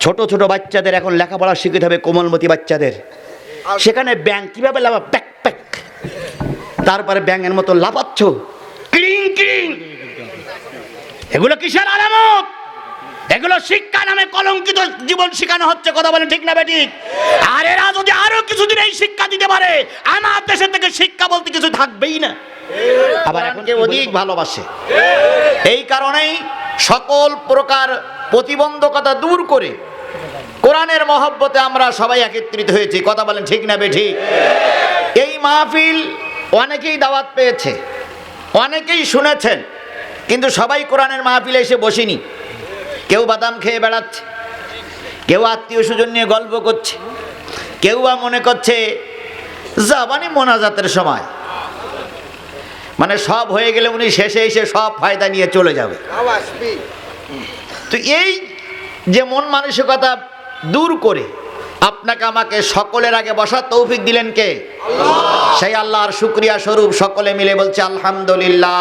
ছোট ছোট বাচ্চাদের এখন লেখাপড়া শিখতে হবে, কোমলমতি বাচ্চাদের। সেখানে ব্যাঙ কিভাবে লাফা, প্যাক প্যাক, তারপরে ব্যাঙের মতো লাফাচ্ছ, ক্রিং ক্রিং, এগুলো কিসের আলামত? এগুলো শিক্ষা নামে কলঙ্কিত জীবন শেখানো হচ্ছে। কথা বলেন ঠিক না বেঠিক? আর এরা যদি আরো কিছুদিন এই শিক্ষা দিতে পারে, আমার দেশে থেকে শিক্ষা বলতে কিছু থাকবেই না। আবার এখন কে অধিক ভালোবাসে। এই কারণেই সকল প্রকার প্রতিবন্ধকতা দূর করে কোরআনের মহব্বতে আমরা সবাই একত্রিত হয়েছি। কথা বলেন ঠিক না বেঠিক? এই মাহফিল অনেকেই দাওয়াত পেয়েছে, অনেকেই শুনেছেন, কিন্তু সবাই কোরআনের মাহফিলে এসে বসেনি। কেউ বাদাম খেয়ে বেড়াচ্ছে, কেউ আত্মীয় স্বজন নিয়ে গল্প করছে, কেউ বা মনে করছে জাবানি মোনাজাতের সময়, মানে সব হয়ে গেলে উনি শেষে এসে সব ফায়দা নিয়ে চলে যাবে। তো এই যে মন মানসিকতা দূর করে আপনাকে আমাকে সকলের আগে বসার তৌফিক দিলেন কে? সেই আল্লাহর শুকরিয়া স্বরূপ সকলে মিলে বলছে আলহামদুলিল্লাহ।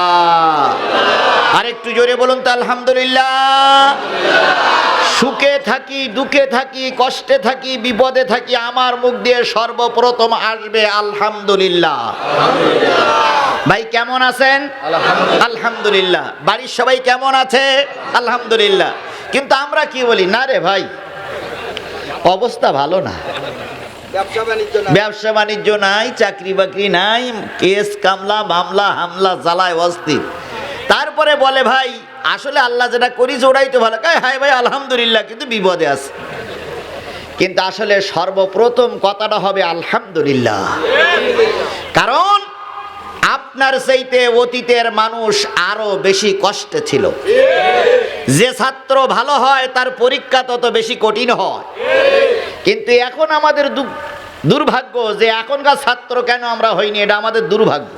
আরেকটু জোরে বলুন তো আলহামদুলিল্লাহ। সুখে থাকি, দুঃখে থাকি, কষ্টে থাকি, বিপদে থাকি, আমার মুখ দিয়ে সর্বপ্রথম আসবে আলহামদুলিল্লাহ। ভাই কেমন আছেন? আলহামদুলিল্লাহ। বাড়ির সবাই কেমন আছে? আলহামদুলিল্লাহ। কিন্তু আমরা কি বলি, না রে ভাই অবস্থা ভালো না, ব্যবসা বাণিজ্য নাই, চাকরি বাকরি নাই, কেস কামলা মামলা হামলা জ্বালায় অস্থির। তারপরে বলে ভাই আসলে আল্লাহ যেটা করিস ওটাই তো ভালো। হ্যাঁ ভাই আলহামদুলিল্লাহ, কিন্তু বিপদে আছে। কিন্তু আসলে সর্বপ্রথম কথাটা হবে আলহামদুলিল্লাহ। কারণ আপনার চাইতে অতীতের মানুষ আরো বেশি কষ্টে ছিল। যে ছাত্র ভালো হয় তার পরীক্ষা তত বেশি কঠিন হয়। কিন্তু এখন আমাদের দুর্ভাগ্য যে এখনকার ছাত্র কেন আমরা হইনি, এটা আমাদের দুর্ভাগ্য।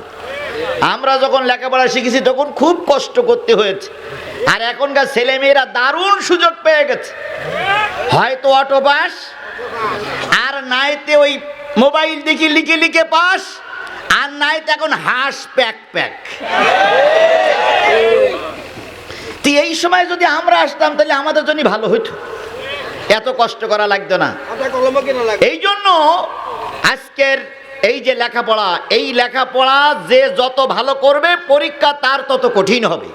আমরা যখন লেখাপড়া শিখেছি তখন খুব কষ্ট করতে হয়েছে, আর এখনকার ছেলেমেয়েরা দারুণ সুযোগ পেয়ে গেছে। হয়তো অটো পাস, আর নাইতে ওই মোবাইল দেখি লিখে লিখে পাস, আর নাইতে এখন হাঁস প্যাক প্যাক। এই সময় যদি আমরা আসতাম তাহলে আমাদের জন্য ভালো হইতো, এত কষ্ট করা লাগতো না। এই জন্য আজকের এই যে লেখাপড়া, এই লেখাপড়া যে যত ভালো করবে পরীক্ষা তার তত কঠিন হবে।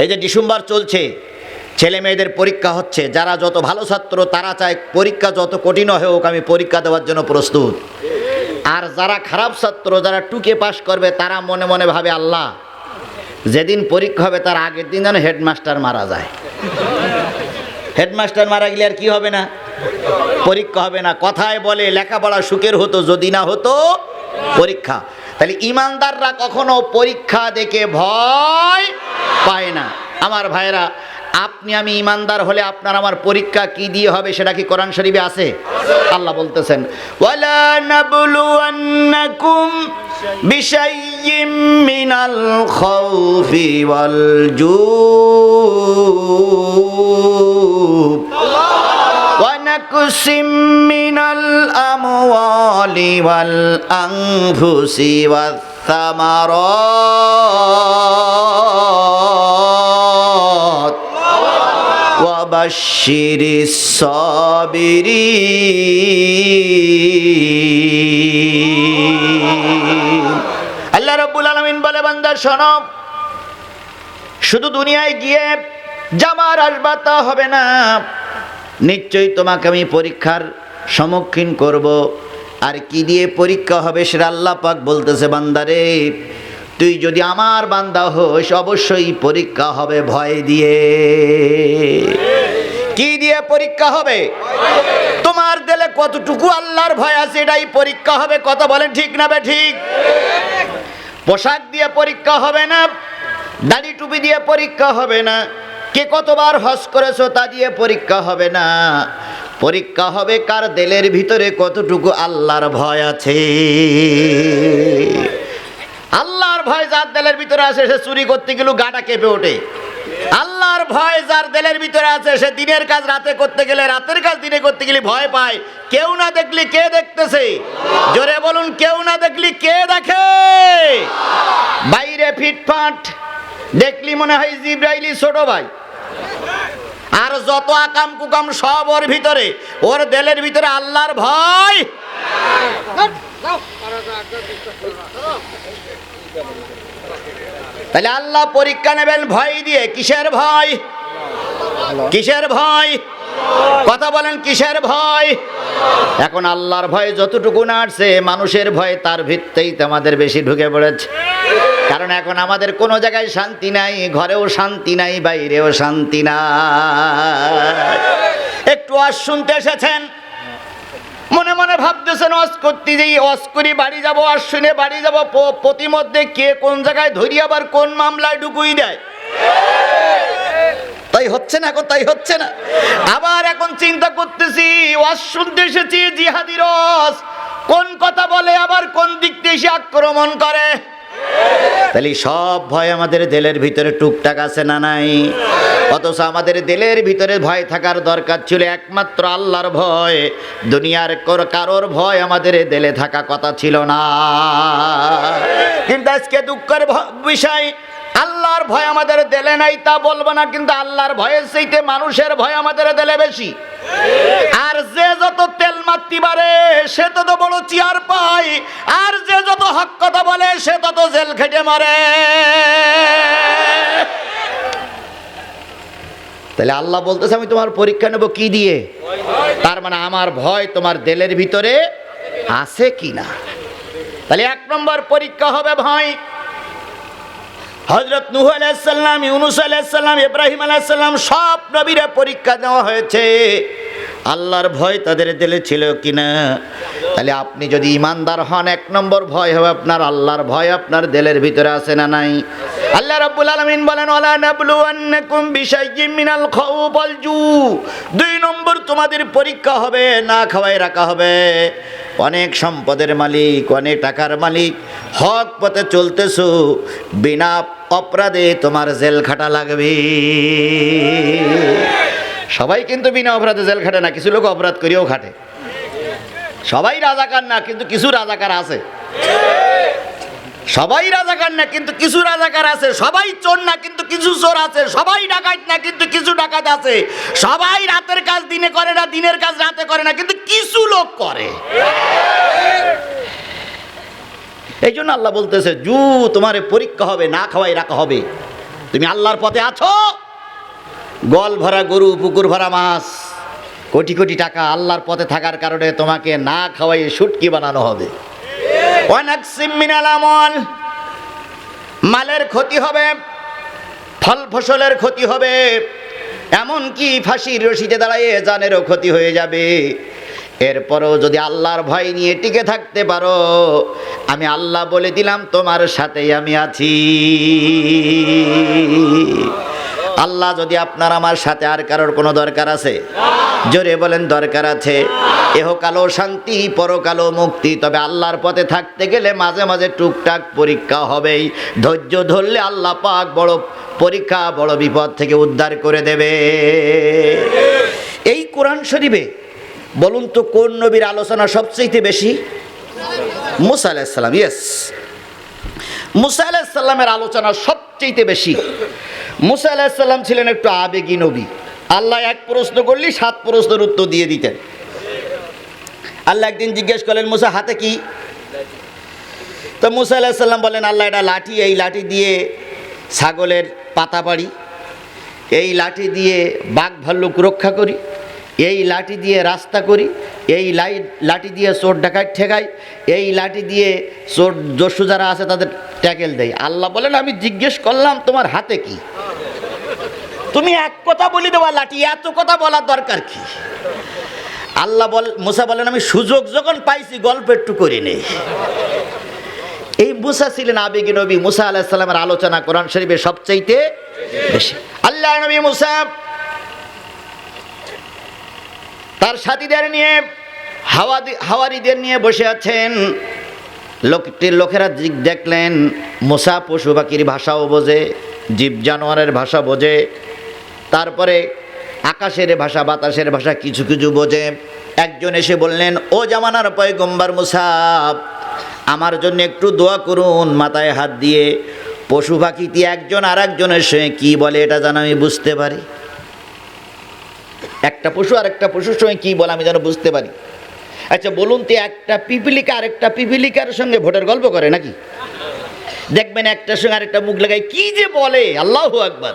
এই যে ডিসেম্বর চলছে, ছেলে মেয়েদের পরীক্ষা হচ্ছে, যারা যত ভালো ছাত্র তারা চায় পরীক্ষা যত কঠিন হোক আমি পরীক্ষা দেওয়ার জন্য প্রস্তুত। আর যারা খারাপ ছাত্র, যারা টুকে পাস করবে, তারা মনে মনে ভাবে আল্লাহ যেদিন পরীক্ষা হবে তার আগের দিন যেন হেডমাস্টার মারা যায়। হেডমাস্টার মারা গেলে আর কি হবে না? পরীক্ষা হবে না। কথায় বলে লেখাপড়া সুখের হতো যদি না হতো পরীক্ষা। তাহলে ইমানদাররা কখনো পরীক্ষা দেখে ভয় পায় না। আমার ভাইরা, আপনি আমি ইমানদার হলে আপনার আমার পরীক্ষা কি দিয়ে হবে সেটা কি কোরআন শরীফে আছে? আল্লাহ বলতেছেন ওয়ালা নাবলুওয়ান্নাকুম বিশাইয়্যিম মিনাল খাউফি ওয়াল জুব ওয়া নাকসিম মিনাল আমওয়ালি ওয়াল আনফুসি ওয়াত থামারাত ওয়াবাশশিরিস সাবিরিন। আল্লাহ রাব্বুল আলামিন বলে, বান্দা শোনো, শুধু দুনিয়ায় গিয়ে যাবার আসবা তা হবে না, নিশ্চয়ই তোমাকে আমি পরীক্ষার সম্মুখীন করব। আর কি দিয়ে পরীক্ষা হবে সেটা আল্লাহ পাক বলতেছে, বান্দারে তুই যদি আমার বান্দা হোস অবশ্যই পরীক্ষা হবে ভয় দিয়ে। কি দিয়ে পরীক্ষা হবে? তোমার দিলে কতটুকু আল্লাহর ভয় আছে এটাই পরীক্ষা হবে। কথা বলেন ঠিক না বেঠিক? পোশাক দিয়ে পরীক্ষা হবে না, দাড়ি টুপি দিয়ে পরীক্ষা হবে না, কে কতবার হজ করেছো তা দিয়ে পরীক্ষা হবে না। পরীক্ষা হবে কার দিলের ভিতরে কতটুকু আল্লাহর ভয় আছে। আল্লাহর ভয় যার দিলের ভিতরে আছে সে চুরি করতে গেলেও গাটা কেঁপে ওঠে। আল্লাহর ভয় যার দিলের ভিতরে আছে সে দিনের কাজ রাতে করতে গেলে, রাতের কাজ দিনে করতে গেলে ভয় পায়। কেউ না দেখলি কে দেখতেছে? জোরে বলুন, কেউ না দেখলি কে দেখে? বাইরে ফিটফাট দেখলি মনে হয় জিব্রাইলি ছোট ভাই, আর যত আকাম কুকাম সব ওর ভিতরে, ওর দিলের ভিতরে আল্লাহর ভয়। তাহলে আল্লাহ পরীক্ষা নেবেন ভয় দিয়ে। কিসের ভয়? কিসের ভয়? কথা বলেন, কিসের ভয়? এখন আল্লাহর ভয় যতটুকু না আসছে, মানুষের ভয় তার ভিত্তেই তো আমাদের বেশি ঢুকে পড়েছে। কারণ এখন আমাদের কোনো জায়গায় শান্তি নাই, ঘরেও শান্তি নাই, বাইরেও শান্তি নাই। একটু ওয়াজ শুনতে এসেছেন, মনে মনে ভাবতেছেন ওয়াজ করতে যাই, ওয়াজ করি বাড়ি যাবো, ওয়াজ শুনে বাড়ি যাবো, প্রতিমধ্যে কে কোন জায়গায় ধরি আবার কোন মামলায় ঢুকুই দেয়। তাই হচ্ছে না, এখন তাই হচ্ছে না। আবার এখন চিন্তা করতেছি, ওয়াজ শুনতে এসেছি, জিহাদি রস কোন কথা বলে, আবার কোন দিক থেকে এসে আক্রমণ করে। তাহলে সব ভয় আমাদের দিলের ভিতরে টুকটাক আছে না নাই? অথচ আমাদের দিলের ভিতরে ভয় থাকার দরকার ছিল একমাত্র আল্লাহর ভয়। দুনিয়ার কারোর ভয় আমাদের দিলে থাকা কথা ছিল না। কিন্তু আজকে দুঃখের বিষয়, আল্লাহর ভয় আমাদের দিলে নাই তা বলবো না, কিন্তু আল্লাহর ভয়ের চাইতে মানুষের ভয় আমাদের দিলে বেশি। আর যে যত তেল মারতে পারে সে তত বড় চেয়ার পায়, আর যে যত হক কথা বলে সে তত জেল খেটে মরে। তাহলে আল্লাহ বলতেছে আমি তোমার পরীক্ষা নেব কি দিয়ে? তার মানে আমার ভয় তোমার দিলের ভিতরে আছে কিনা। তাহলে এক নম্বর পরীক্ষা হবে ভয়। হযরত নূহ আলাইহিস সালাম, ইউনূস আলাইহিস সালাম, ইব্রাহিম আলাইহিস সালাম সব নবীরা পরীক্ষা দেওয়া হয়েছে, আল্লাহর ভয় তাদের দিলে ছিল কিনা। তাহলে আপনি যদি ইমানদার হন, এক নম্বর ভয় হবে আপনার আল্লাহর ভয় আপনার দিলের ভিতরে আছে না নাই? আল্লাহ রাব্বুল আলামিন বলেন ওয়ালা নাবলুওয়ান্নাকুম বিশাইয়্যিম মিনাল খাউফ ওয়াল জু। দুই নম্বর তোমাদের পরীক্ষা হবে, না খাওয়াই রাখা হবে। অনেক সম্পদের মালিক, অনেক টাকার মালিক, হক পথে চলতেছো, বিনা অপরাধে তোমার জেল খাটা লাগবে। সবাই কিন্তু বিনা অপরাধে জেল খাটে না, কিছু লোক অপরাধ করেও খাটে। সবাই রাজাকার না, কিন্তু কিছু রাজাকার আছে। সবাই রাজাকার না, কিন্তু কিছু রাজাকার আছে। সবাই চোর না, কিন্তু কিছু চোর আছে। সবাই ডাকাত না, কিন্তু কিছু ডাকাত আছে। সবাই রাতের কাজ দিনে করে না, দিনের কাজ রাতে করে না, কিন্তু কিছু লোক করে। এই জন্য আল্লাহ বলতেছে জু তোমার পরীক্ষা হবে, না খাওয়াই রাখা হবে। তুমি আল্লাহর পথে আছো, গল ভরা গরু, পুকুর ভরা মাছ, কোটি কোটি টাকা, আল্লাহর পথে থাকার কারণে তোমাকে না খাওয়াই শুটকি বানানো হবে। মালের ক্ষতি হবে, ফল ফসলের ক্ষতি হবে, এমনকি ফাঁসির রশিতে দাঁড়াইয়ে জানেরও ক্ষতি হয়ে যাবে। এরপরও যদি আল্লাহর ভয় নিয়ে টিকে থাকতে পারো, আমি আল্লাহ বলে দিলাম তোমার সাথেই আমি আছি। আল্লাহ যদি আপনার আমার সাথে, আর কারোর কোনো দরকার আছে? জোরে বলেন দরকার আছে। এহকালও শান্তি, পরকালও মুক্তি। তবে আল্লাহর পথে থাকতে গেলে মাঝে মাঝে টুকটাক পরীক্ষা হবেই। ধৈর্য ধরলে আল্লাহ পাক বড় পরীক্ষা, বড় বিপদ থেকে উদ্ধার করে দেবে। এই কোরআন শরীফে বলুন তো কোন নবীর আলোচনা সবচেয়ে বেশি? মুসা আলাইহিস সালাম। ইয়েস, মুসা আলাইহিস সালামের আলোচনা সবচেয়ে বেশি। মুসা আলাইহিস সালাম ছিলেন একটু আবেগী নবী। আল্লাহ এক প্রশ্ন করলে 7 প্রশ্নের উত্তর দিয়ে দিতেন। আল্লাহ একদিন জিজ্ঞেস করলেন মুসা হাতে কি? তো মুসা আলাইহিস সালাম বলেন আল্লাহ এটা লাঠি, এই লাঠি দিয়ে ছাগলের পাতা পাড়ি, এই লাঠি দিয়ে বাঘ ভাল্লুক রক্ষা করি, এই লাঠি দিয়ে রাস্তা করি, এই লাঠি দিয়ে চোর ডাকাত ঠেকাই, এই লাঠি দিয়ে চোর দস্যু যারা আছে তাদের ট্যাকেল দেয়। আল্লাহ বলেন আমি জিজ্ঞেস করলাম তোমার হাতে কি? তুমি এক কথা বলি দেওয়া লাঠি, এত কথা বলার দরকার কি? আল্লাহ মুসা বলেন আমি সুযোগ যখন পাইছি গল্প একটু করি নেই। এই মুসা ছিলেন আবেগী নবী। মুসা আলাইহিস সালামের আলোচনা কোরআন শরীফে সবচাইতে বেশি। আল্লাহ নবী মুসা তার সাথীদের নিয়ে, হাওয়ারীদের নিয়ে বসে আছেন। লোকেরা দেখলেন মুসা পশু পাখির ভাষাও বোঝে, জীব জানোয়ারের ভাষা বোঝে, তারপরে আকাশের ভাষা, বাতাসের ভাষা কিছু কিছু বোঝে। একজন এসে বললেন ও জামানার পয়গম্বর মুসা, আমার জন্য একটু দোয়া করুন। মাথায় হাত দিয়ে পশু পাখিতে একজন আর একজনের সঙ্গে কী বলে এটা যেন আমি বুঝতে পারি। একটা পশু আর একটা পশুর সঙ্গে কি বলে আমি যেন বুঝতে পারি। আচ্ছা বলুন তো, একটা পিপিলিকা আর একটা পিপিলিকার সঙ্গে ভোটের গল্প করে নাকি? দেখবেন একটার সঙ্গে আরেকটা মুখ লাগায় কি যে বলে, আল্লাহু আকবার।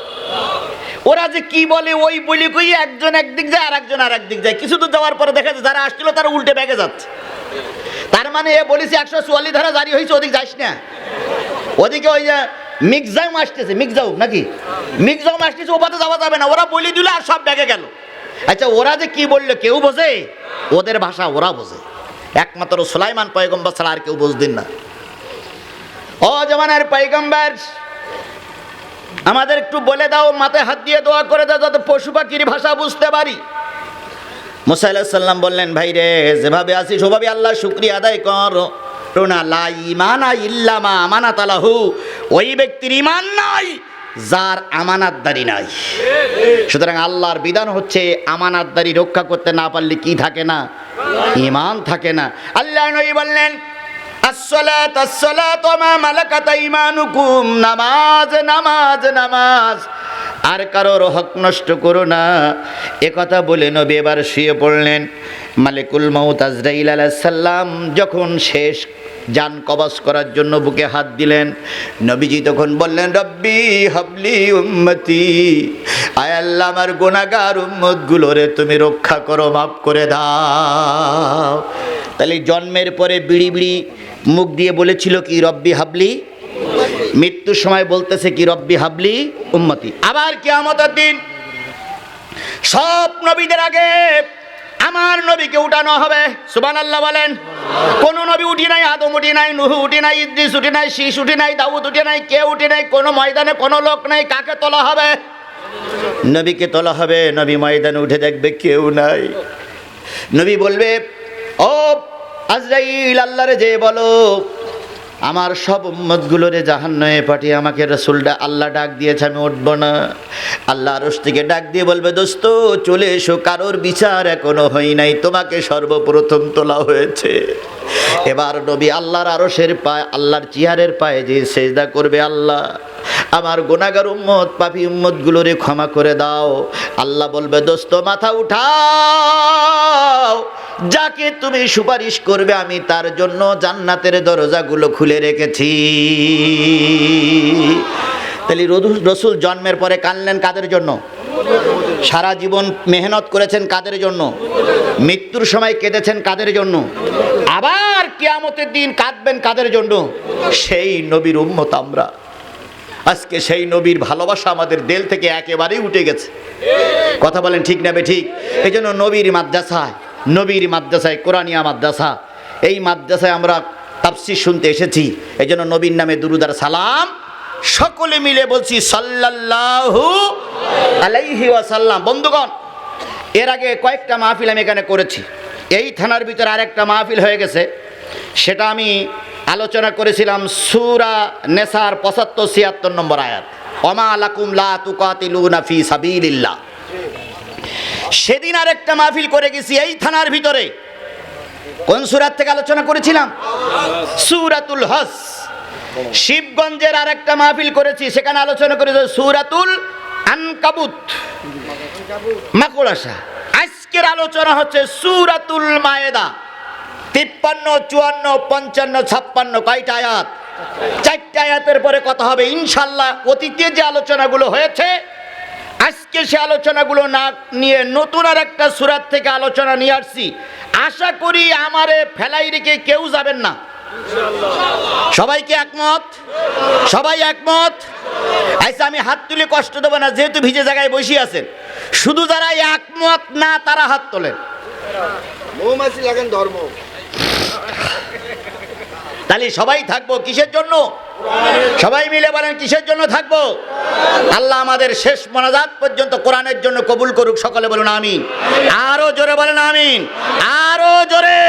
ওরা যে কি বলে ওই বলি কই একজন একদিক যায় আর একজন আর একদিক যায়। কিছু দূর যাওয়ার পরে দেখা যায় যারা আসছিল তারা উল্টে ব্যাগে যাচ্ছে। তার মানে এ বলেছে 144 ধারা জারি হয়েছে, ওদিক যাস না। ওদিকে ওই যে মিক্সাম আসতেছে, মিক্সাম নাকি মিক্সাম আসতেছে, ও পথে যাওয়া যাবে না। ওরা বলি দিল আর সব ব্যাগে গেল। আচ্ছা ওরা যে কি বললো কেউ বোঝে? ওদের ভাষা ওরা বোঝে, একমাত্র সুলাইমান পয়গম্বর ছাড়া আর কেউ বুঝতেন না। ও জামানার পয়গম্বর, আমাদের একটু বলে দাও, মাথায় হাত দিয়ে দোয়া করে দাও যাতে পশু পাখির ভাষা বুঝতে পারি। মুসা আলাইহিস সালাম বললেন, ভাই রে, যেভাবে আছিস ওভাবে আল্লাহ শুকরিয়া আদায় কর। লা ঈমানা ইল্লা মা আমানাত লাহু, ওই ব্যক্তির ঈমান নাই যার আমানাতদারি নাই। সুতরাং আল্লাহর বিধান হচ্ছে আমানাতদারি রক্ষা করতে না পারলে কি থাকে না? ঈমান থাকে না। আল্লাহ নবী বললেন, আসসালাত আসসালাত ওয়া মা মালাকাত আইমানুকুম, নামাজ নামাজ নামাজ, আর কারোর হক নষ্ট করো না। একথা বলে নবী এবার শুয়ে পড়লেন। মালিকুল মউত আজরাইল আলাইহিস সালাম যখন শেষ জান কবজ করার জন্য বুকে হাত দিলেন, নবীজি তখন বললেন, রব্বি হাবলি উম্মতি, আয় আল্লাহ আমার গুনাহগার উম্মতগুলোরে তুমি রক্ষা করো, মাফ করে দাও। তাহলে জন্মের পরে বিড়ি বিড়ি মুখ দিয়ে বলেছিল কি রব্বি হাবলি, মৃত্যুর সময় বলতেছে কি রব্বি হাবলি উম্মতি। আবার কিয়ামতের দিন সব নবীদের আগে আমার নবীকে উঠানো হবে, সুবহানাল্লাহ বলেন। কোন নবী উঠি নাই, আদম উঠি নাই, নূহ উঠি নাই, ইদ্রিস উঠি নাই, শীষ উঠি নাই, দাউদ উঠি নাই, কে উঠি নাই, কোন ময়দানে কোনো লোক নাই। কাকে তোলা হবে? নবীকে তোলা হবে। নবী ময়দানে উঠে দেখবে কেউ নাই। নবী বলবে, ও আজরাইল, আল্লাহরে যে বলো আমার সব উম্মতগুলোরে জাহান্নামে পাঠিয়ে আমাকে রাসূলটা আল্লাহ ডাক দিয়েছে, আমি উঠবো না। আল্লাহ আরশ থেকে ডাক দিয়ে বলবে, দোস্ত চলে এসো, কারোর বিচার এখনো হয় নাই, তোমাকে সর্বপ্রথম তোলা হয়েছে। এবার নবী আল্লাহর আরশের পায়ে, আল্লাহর চেয়ারের পায়ে যে সেজদা করবে, আল্লাহ আমার গুনাহগার উম্মত পাপী উম্মতগুলোরে ক্ষমা করে দাও। আল্লাহ বলবে, দোস্ত মাথা উঠাও, যাকে তুমি সুপারিশ করবে আমি তার জন্য জান্নাতের দরজাগুলো খুলে রেখেছি। তাহলে রসুল জন্মের পরে কাঁদলেন কাদের জন্য? সারা জীবন মেহনত করেছেন কাদের জন্য? মৃত্যুর সময় কেঁদেছেন কাদের জন্য? আবার কিয়ামতের দিন কাঁদবেন কাদের জন্য? সেই নবীর উম্মত আমরা। আজকে সেই নবীর ভালোবাসা আমাদের দিল থেকে একেবারেই উঠে গেছে। কথা বলেন ঠিক না বেঠিক? এই জন্য নবীর মাদ্রাসায় কোরআনিয়া মাদ্রাসা, এই মাদ্রাসায় আমরা তাফসীর শুনতে এসেছি। এই জন্য নবীর নামে দুরূদ আর সালাম সকলে মিলে বলছি, সাল্লাল্লাহু আলাইহি ওয়াসাল্লাম। বন্ধুগণ, এর আগে কয়েকটা মাহফিল আমি এখানে করেছি। এই থানার ভিতরে আরেকটা মাহফিল হয়ে গেছে, সেটা আমি আলোচনা করেছিলাম সূরা নেসার ৭৫-৭৬ নম্বর আয়াত, ওমা লাকুম লা তুকাতিলুনা ফি সাবিলিল্লাহ। সেদিন আরেকটা মাহফিল করে গেছি এই থানার ভিতরে। কোন সূরা থেকে আলোচনা করেছিলাম? সূরাতুল হজ। শিবগঞ্জের আরেকটা মাহফিল করেছি, সেখানে আলোচনা করেছি সূরাতুল আনকাবুত, মাকড়সা। আজকের আলোচনা হচ্ছে সূরাতুল মায়েদা। 53, 54, 55, 56 কয়টা আয়াত? 4টা আয়াতের পরে কথা হবে ইনশাআল্লাহ। অতীতে যে আলোচনাগুলো হয়েছে আজকে সে আলোচনাগুলো না নিয়ে নতুন আর একটা সূরা থেকে আলোচনা নিয়ে আসছি। আশা করি আমারে ফেলাই রেখে কেউ যাবেন না। সবাইকে একমত? সবাই একমত? আচ্ছা, আমি হাত তুলে কষ্ট দেবো না, যেহেতু ভিজে জায়গায় বসে আছেন। শুধু যারা একমত না তারা হাত তোলেন। মৌমাছি লাগেন ধর্ম। তাহলে সবাই থাকবো কিসের জন্য? সবাই মিলে বলেন কিসের জন্য থাকবো? আল্লাহ আমাদের শেষ মোনাজাত পর্যন্ত কোরআনের জন্য কবুল করুক। সকলে বলুন আমিন। আরো জোরে বলেন আমিন, আরো জোরে।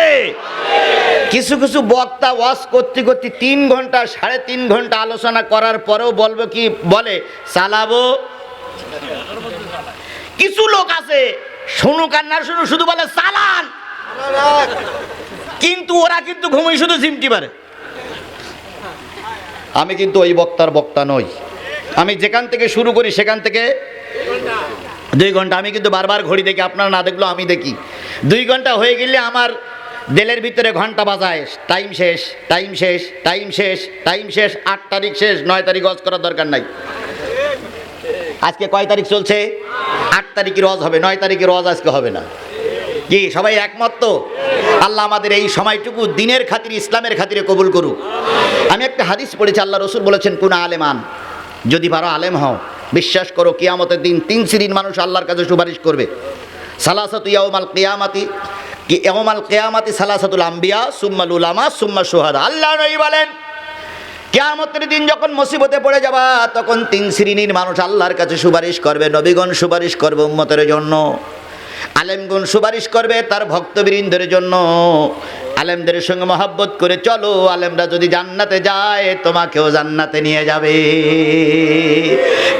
কিছু কিছু বক্তা ওয়াজ করতে করতে 3 ঘন্টা 3.5 ঘন্টা আলোচনা করার পরেও বলবো কি বলে চালাবো। কিছু লোক আছে শুনুক আর না শুনুক শুধু বলে চালান, কিন্তু ওরা কিন্তু ঘুমিয়ে শুধু চিমটি পারে। আমি কিন্তু ওই বক্তার বক্তা নই। আমি যেখান থেকে শুরু করি সেখান থেকে 2 ঘন্টা, আমি কিন্তু বারবার ঘড়ি দেখি, আপনারা না দেখলেও আমি দেখি। 2 ঘন্টা হয়ে গেলে আমার দিলের ভিতরে ঘন্টা বাজায়, টাইম শেষ, টাইম শেষ, টাইম শেষ, টাইম শেষ। 8 তারিখ শেষ, 9 তারিখ হজ করার দরকার নাই। আজকে কয় তারিখ চলছে? 8 তারিখের হজ হবে, 9 তারিখের হজ আজকে হবে না। কি সবাই একমত তো? আল্লাহ আমাদের এই সময়টুকু দিনের খাতিরে, ইসলামের খাতিরে কবুল করুক। আমি একটা হাদিস পড়েছি, আল্লাহ রসুল বলেছেন, কোন আলেমান, যদি পারো আলেম হও, বিশ্বাস করো কিয়ামতের দিন 3 শ্রেণীর মানুষ আল্লাহর কাছে সুপারিশ করবে। সালাসাতু ইয়াউমাল কিয়ামাতি, ইয়াউমাল কিয়ামাতি সালাসাতুল আম্বিয়া সুম্মাল উলামা সুম্মা শুহাদা। আল্লাহ নবী বলেন, কিয়ামতের দিন যখন মুসিবতে পড়ে যাবা, তখন 3 শ্রেণীর মানুষ আল্লাহর কাছে সুপারিশ করবে। নবীগণ সুপারিশ করবে উম্মতের জন্য, আলেমগণ সুপারিশ করবে তার ভক্তবৃন্দের জন্য। আলেমদের সঙ্গে মহব্বত করে চলো, আলেমরা যদি জান্নাতে যায় তোমাকেও জান্নাতে নিয়ে যাবে।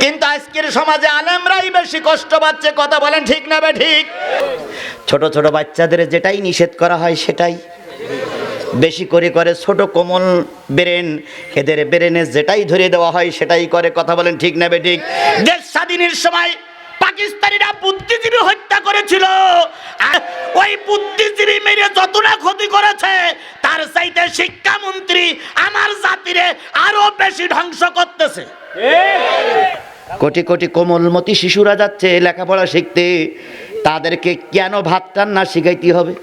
কিন্তু আজকের সমাজে আলেমরাই বেশি কষ্ট পাচ্ছে, কথা বলেন ঠিক না বে ঠিক? ছোট ছোট বাচ্চাদের যেটাই নিষেধ করা হয় সেটাই বেশি করে করে। ছোট কোমল ব্রেন, এদের ব্রেনে যেটাই ধরে দেওয়া হয় সেটাই করে, কথা বলেন ঠিক না বে ঠিক? দেশ স্বাধীনের সময় পাকিস্তানিরা বুদ্ধিজীবী হত্যা করেছিল, ওই বুদ্ধিজীবী মেরে যত না ক্ষতি করেছে, তার চাইতে শিক্ষামন্ত্রী আমার জাতিরে আরো বেশি ধ্বংস করতেছে। কোটি কোটি কোমলমতি শিশুরা যাচ্ছে লেখাপড়া শিখতে, তাদেরকে কেন ভাত রান্না শিখাইতে হবে?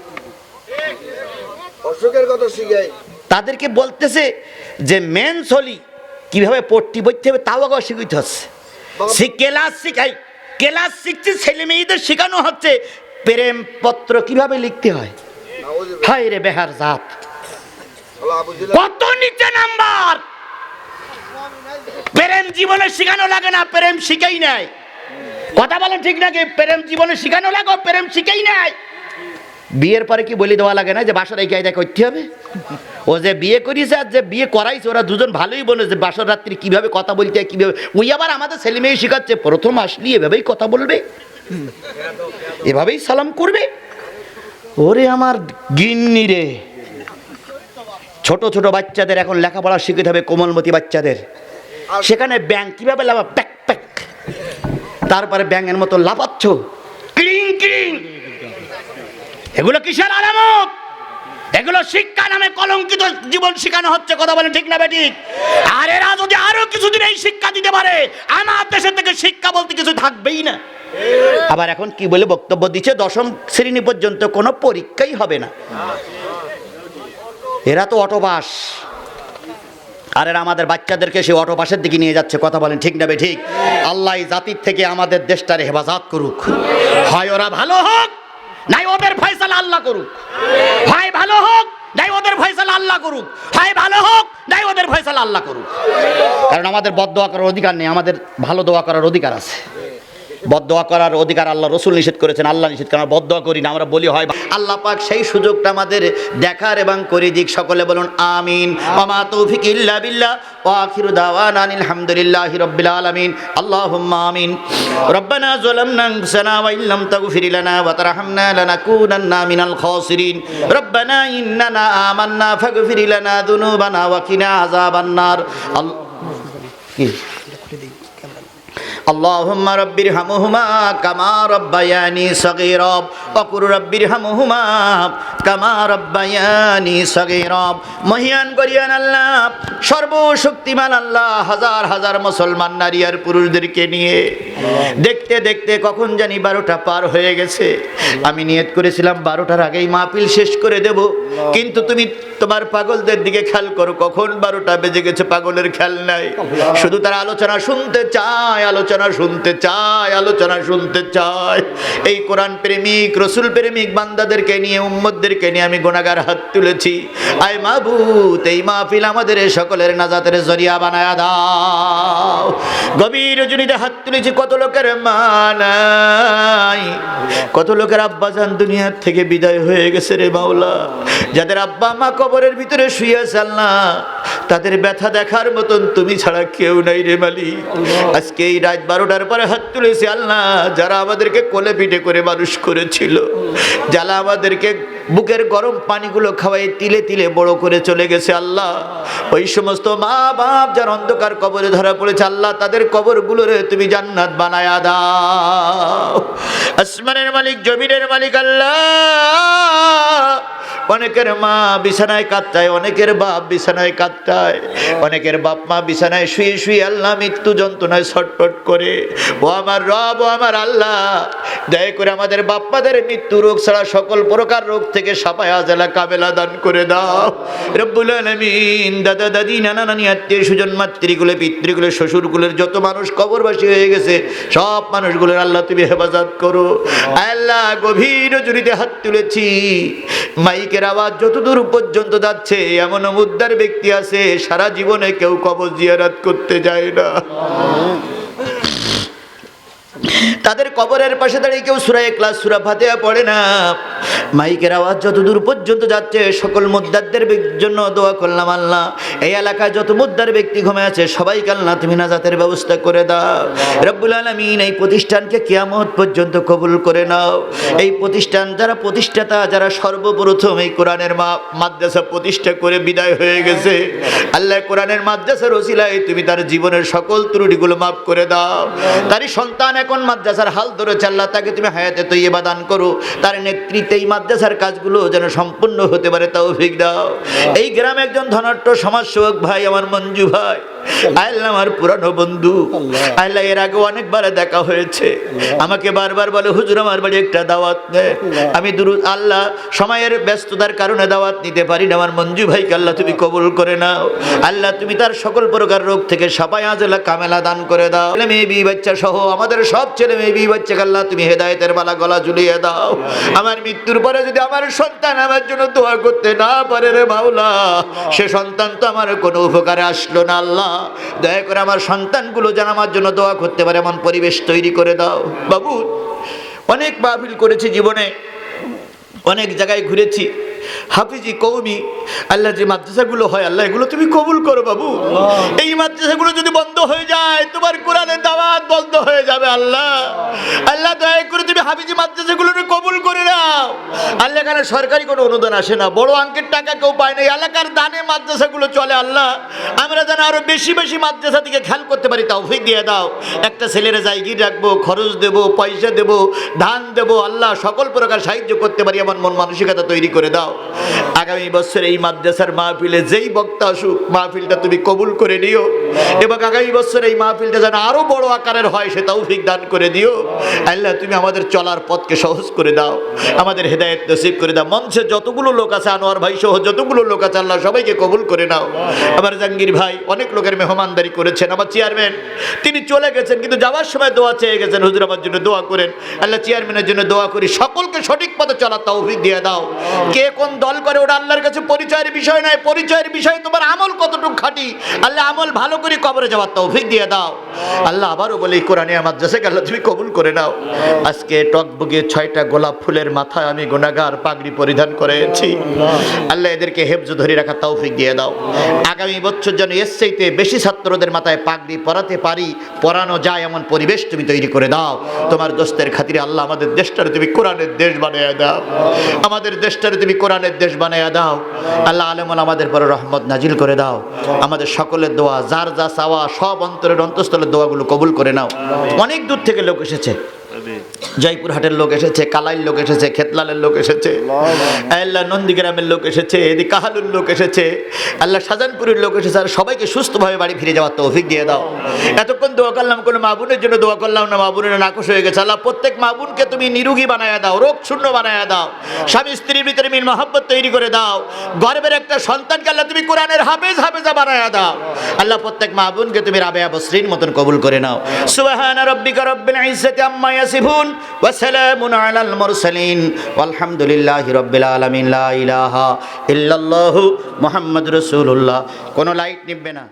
অসুখের কথা শিখাই, তাদেরকে বলতেছে যে মেন্সলি কিভাবে পট্টি বইতে হবে তাও আগে শিখাইতে হচ্ছে। ক্লাস শিখাই, ক্লাস শিখছে, ছেলে মেয়েদের শেখানো হচ্ছে প্রেম পত্র কিভাবে লিখতে হয়। হায় রে বেহার জাত, কত নিচে নাম্বার! প্রেম জীবনে শেখানো লাগে না, প্রেম শিখাই নাই, কথা বলেন ঠিক নাকি? প্রেম জীবনে শেখানো লাগে, প্রেম শিখাই নাই। বিয়ের পরে কি বলে দেওয়া লাগে না যে বাসার এই কায়দা করতে হবে? ও যে বিয়ে করিয়েছে আর যে বিয়ে করাইছে, ওরা দুজন ভালোই বলে যে বাসর রাত্রি কিভাবে কথা বলতে হয়, কিভাবে। ওই আবার আমাদের ছেলে মেয়ে শেখাচ্ছে, প্রথম আসলি এভাবেই কথা বলবে, এভাবেই সালাম করবে। ওরে আমার গিন্নি রে, ছোট ছোট বাচ্চাদের এখন লেখাপড়া শিখতে হবে, কোমলমতি বাচ্চাদের। সেখানে ব্যাংক কিভাবে লাভা, প্যাক প্যাক, তারপরে ব্যাঙের মতো লাফাচ্ছ, ক্লিং ক্লিং। এগুলো কিসের আলামত? এগুলো শিক্ষা নামে কলঙ্কিত জীবন শেখানো হচ্ছে, কথা বলেন ঠিক না বেঠিক? আর এরা যদি আরো কিছুদিন এই শিক্ষা দিতে পারে, আমার দেশের থেকে শিক্ষা বলতে কিছু থাকবেই না। আবার এখন কি বলে বক্তব্য দিচ্ছে, 10ম শ্রেণী পর্যন্ত কোনো পরীক্ষাই হবে না। এরা তো অটোপাস, আর এরা আমাদের বাচ্চাদেরকে সেই অটোপাসের দিকে নিয়ে যাচ্ছে, কথা বলেন ঠিক না বেঠিক? আল্লাহ জাতির থেকে আমাদের দেশটার হেফাজত করুক। হয় ওরা ভালো হোক, নাই ওদের ফয়সালা আল্লাহ করুক। হয় ভালো হোক, নাই ওদের ফয়সালা আল্লাহ করুক। হয় ভালো হোক, নাই ওদের ফয়সালা আল্লাহ করুক। কারণ আমাদের বদদোয়া করার অধিকার নেই, আমাদের ভালো দোয়া করার অধিকার আছে। বদদোয়া করার অধিকার আল্লাহ রসুল নিষেধ করেছেন, আল্লাহ নিষেধ করেন। বদদোয়া করি না, আমরা বলি হয়। আল্লাহ পাক সেই সুযোগটা আমাদের দেখার এবং করে দিক। সকলে বলুন আমিন। ওমা তৌফিক ইল্লা বিল্লাহ ওয়া আখিরু দাওয়ানা আলহামদুলিল্লাহি রাব্বিল আলামিন। আল্লাহুম্মা আমিন। রব্বানা যালামনা আনফুসানা ওয়া ইল্লাম তাগফির লানা ওয়া তারহামনা লানাকুনান্না মিনাল খাসিরিন। রব্বানা ইন্নানা আমান্না ফাগফির লানা যুনুবানা ওয়া কিনা আযাবান নার। اللهم رب ارحمهما كما ربياني صغيرا وقل رب ارحمهما كما ربياني صغيرا। মহিয়ান গরিয়ান আল্লাহ, সর্বশক্তিমান আল্লাহ, হাজার হাজার মুসলমান নারী আর পুরুষদেরকে নিয়ে দেখতে দেখতে কখন জানি 12টা পার হয়ে গেছে। আমি নিয়ত করেছিলাম 12টার আগেই মাহফিল শেষ করে দেব, কিন্তু তুমি তোমার পাগলদের দিকে খেয়াল করো, কখন 12টা বেজে গেছে, পাগলের খেয়াল নাই। শুধু তারা আলোচনা শুনতে চায়, আলোচনা শুনতে চায়, আলোচনা শুনতে চায়। এই কোরআন প্রেমিক, রসুল প্রেমিক বান্দাদেরকে নিয়ে, উম্মতদেরকে নিয়ে আমি গুনাহগার হাত তুলেছি। আয় মাবুদ, এই মাহফিল আমাদের সকলের নাজাতের জরিয়া বানায়া দাও। গভীর রজনীতে হাত তুলেছি, কত লোকের মা নাই, কত লোকের আব্বাজান দুনিয়ার থেকে বিদায় হয়ে গেছে রে মাওলা। যাদের আব্বা মা কবরের ভিতরে শুয়ে আছে আল্লাহ, তাদের ব্যথা দেখার মতন তুমি ছাড়া কেউ নাই রে মালিক। আজকে এই রাত 12টার পরে হাত তুলেছি আল্লাহ, যারা আমাদেরকে কোলে পিঠে করে মানুষ করেছিল, যারা আমাদেরকে বুকের গরম পানিগুলো খাওয়াই তিলে তিলে বড় করে চলে গেছে আল্লাহ, ওই সমস্ত মা বাপ যারা অন্ধকার কবরে ধরা পড়েছে আল্লাহ, তাদের কবরগুলোরে তুমি জান্নাত বানায়া দাও। আসমানের মালিক, জমিনের মালিক আল্লাহ, অনেকের মা বিছানায় কাঁদতায়, অনেকের বাপ বিছানায় কাঁদতায়, অনেকের বাপ মা বিছানায় শুয়ে শুয়ে আল্লাহ মৃত্যু যন্ত্রণায় ছটফট করে। ও আমার রব, ও আমার আল্লাহ, দয়া করে আমাদের বাপ মাদের মৃত্যু রোগ ছাড়া সকল প্রকার রোগ থেকে সাফায়া জালা কাবেলা দান করে দাও রব্বুল আলামিন। দাদা দাদি, নানা নানি, আত্মীয় স্বজন, মাতৃকুলে পিতৃকুলে শ্বশুরকুলের যত মানুষ কবরবাসী হয়ে গেছে সব মানুষগুলোর আল্লাহ তুমি হেফাজত করো আল্লাহ। গভীর জড়িতে হাত তুলেছি, মাইকের আওয়াজ যতদূর পর্যন্ত যাচ্ছে এমন মুদ্দার ব্যক্তি আছে সারা জীবনে কেউ কবর জিয়ারত করতে যায় না, তাদের কবরের পাশে দাঁড়িয়ে কেউ সূরা ইখলাস, সূরা ফাতিহা পড়ে না। মাইকের আওয়াজ যতদূর পর্যন্ত যাচ্ছে সকল মুদ্দারদের জন্য দোয়া করলাম আল্লাহ। এই এলাকায় যত মুদ্দার ব্যক্তি ঘুমিয়ে আছে সবাইকে আল্লাহ তুমি নাজাতের ব্যবস্থা করে দাও রব্বুল আলামিন। এই প্রতিষ্ঠানকে কিয়ামত পর্যন্ত কবুল করে নাও। এই প্রতিষ্ঠান যারা প্রতিষ্ঠাতা, যারা সর্বপ্রথম এই কোরআনের মাদ্রাসা প্রতিষ্ঠা করে বিদায় হয়ে গেছে আল্লাহ, কোরআনের মাদ্রাসার ওসিলায় তুমি তার জীবনের সকল ত্রুটিগুলো মাফ করে দাও। তারই সন্তান এখন মাদ্রাসার হাল ধরেছে আল্লাহ, তাকে তুমি হায়াতে তৈয়বা দান করো। তার নেতৃত্বে এই মাদ্রাসার কাজগুলো যেন সম্পূর্ণ হতে পারে তৌফিক দাও। এই গ্রামে একজন ধনাঢ্য সমাজসেবক ভাই আমার মঞ্জু ভাই আল্লাহ, আমার পুরানো বন্ধু আল্লাহ, এর আগে অনেকবার দেখা হয়েছে, আমাকে বারবার বলে হুজুর আমার বাড়ি একটা দাওয়াত নেই। আমি আল্লাহ সময়ের ব্যস্ততার কারণে দাওয়াত নিতে পারি না। আমার মঞ্জু ভাইকে আল্লাহ তুমি কবুল করে নাও আল্লাহ, তুমি তার সকল প্রকার রোগ থেকে সাফায়া আজলা কামেলা দান করে দাও। ছেলে মেয়ে বিবি বাচ্চা সহ আমাদের সব ছেলে মেয়ে বিবি বাচ্চাকে আল্লাহ তুমি হেদায়েতের মালা গলা ঝুলিয়ে দাও। আমার মৃত্যুর পরে যদি আমার সন্তান আমার জন্য দোয়া করতে না পারে রে মাওলা, সে সন্তান তো আমার কোনো উপকারে আসলো না আল্লাহ। দয়া করে আমার সন্তানগুলো যেন আমার জন্য দোয়া করতে পারে এমন পরিবেশ তৈরি করে দাও। বাবু, অনেক মাহফিল করেছি জীবনে, অনেক জায়গায় ঘুরেছি, হাফিজি কওমি আল্লাহ যে মাদ্রাসাগুলো হয় আল্লাহ এগুলো তুমি কবুল করো বাবু। এই মাদ্রাসাগুলো যদি বন্ধ হয়ে যায় তোমার কোরআনের দাওয়াত বন্ধ হয়ে যাবে আল্লাহ। আল্লাহ দয়া করে তুমি হাফিজি মাদ্রাসাগুলো কবুল করে নাও আল্লাহ। এখানে সরকারি কোনো অনুদান আসে না, বড় অঙ্কের টাকা কেউ পায় না, এলাকার দানে মাদ্রাসাগুলো চলে আল্লাহ। আমরা যেন আরো বেশি বেশি মাদ্রাসা দিকে খেয়াল করতে পারি, তৌফিক দিয়ে দাও। একটা ছেলের জায়গির রাখবো, খরচ দেবো, পয়সা দেবো, ধান দেবো আল্লাহ, সকল প্রকার সাহায্য করতে পারি এমন মন মানসিকতা তৈরি করে দাও। আগামী বছর এই মাদ্রাসার মাহফিলে যেই বক্তা আসুক মাহফিলটা তুমি কবুল করে নিও, এবং আগামী বছর এই মাহফিলটা যেন আরো বড় আকারের হয় সে তৌফিক দান করে দিও আল্লাহ। তুমি আমাদের চলার পথকে সহজ করে দাও, আমাদের হেদায়েত নসিব করে দাও। মঞ্চে যতগুলো লোক আছে, আনোয়ার ভাই সহ যতগুলো লোক আছে আল্লাহ সবাইকে কবুল করে নাও। আমার জাহাঙ্গীর ভাই অনেক লোকের মেহমানদারি করেছেন, আমার চেয়ারম্যান তিনি চলে গেছেন কিন্তু যাওয়ার সময় দোয়া চেয়ে গেছেন, হুজুর আমার জন্য দোয়া করেন আল্লাহ। চেয়ারম্যানের জন্য দোয়া করি, সকলকে সঠিক পথে চলার তৌফিক দিয়ে দাও। কে কোন দল করে ওটা আল্লাহর কাছে পরিচয়ের বিষয় নয়, পরিচয়ের বিষয় তোমার আমল কতটুকু খাঁটি আল্লাহ। আমল ভালো করে কবরে যাওয়ার তৌফিক দিয়ে দাও আল্লাহ। আবারও বলি কোরআনে মাদ্রাসাকে আল্লাহ তুমি কবুল করে নাও। আজকে টকবগে 6টা গোলাপ ফুলের মাথায় আমি গুনাহগার পাগড়ি পরিধান করেছি আল্লাহ, এদেরকে হেফজ ধরে রাখার তৌফিক দিয়ে দাও। আগামী বছর যেন এর চাইতে বেশি ছাত্রদের মাথায় পাগড়ি পরাতে পারি, পরানো যায় এমন পরিবেশ তুমি তৈরি করে দাও। তোমার দোস্তের খাতিরে আল্লাহ আমাদের দেশটারে তুমি কোরআনের দেশ বানিয়ে দাও, আমাদের দেশটারে তুমি কোরআনের দেশ বানিয়ে দাও আল্লাহ। আলেমুল আমাদের পরে রহমত নাজিল করে দাও। আমাদের সকলের দোয়া, যার যা চাওয়া সব অন্তরের অন্তঃস্থলের দোয়াগুলো কবুল করে নাও। অনেক দূর থেকে লোক এসেছে, জয়পুরহাটের লোক এসেছে, কালাইল লোক এসেছে, খেতলালের লোক এসেছে আল্লাহ, নন্দীগ্রামের লোক এসেছে, এদিকে কাহালুর লোক এসেছে আল্লাহ, শাহজাহানপুরের লোক এসেছে। আর সবাইকে সুস্থভাবে বাড়ি ফিরে যাওয়ার তৌফিক দিয়ে দাও। এতক্ষণ দোয়া করলাম, কোনো মা বোনের জন্য দোয়া করলাম না, মা বোনের নাকশ হয়ে গেছে আল্লাহ। প্রত্যেক মা বোনকে তুমি নিরোগী বানায়া দাও, রোগ শূন্য বানায়া দাও, স্বামী স্ত্রীর ভিতরে মিল মহব্বত তৈরি করে দাও। গর্বের একটা সন্তানকে আল্লাহ তুমি কোরআনের হাফেজা বানায়া দাও আল্লাহ। প্রত্যেক মা বোনকে তুমি রাবেয়া বসরিন মতন কবুল করে নাও। সুবহান রাব্বিকা রাব্বিল ইজ্জাতি আম্মা ইয়াসিফুন ওয়া সালামুন আলাল মুরসালিন ওয়ালহামদুলিল্লাহি রাব্বিল আলামিন। লা ইলাহা ইল্লাল্লাহু মুহাম্মাদুর রাসূলুল্লাহ। কোনো লাইট নিববে না।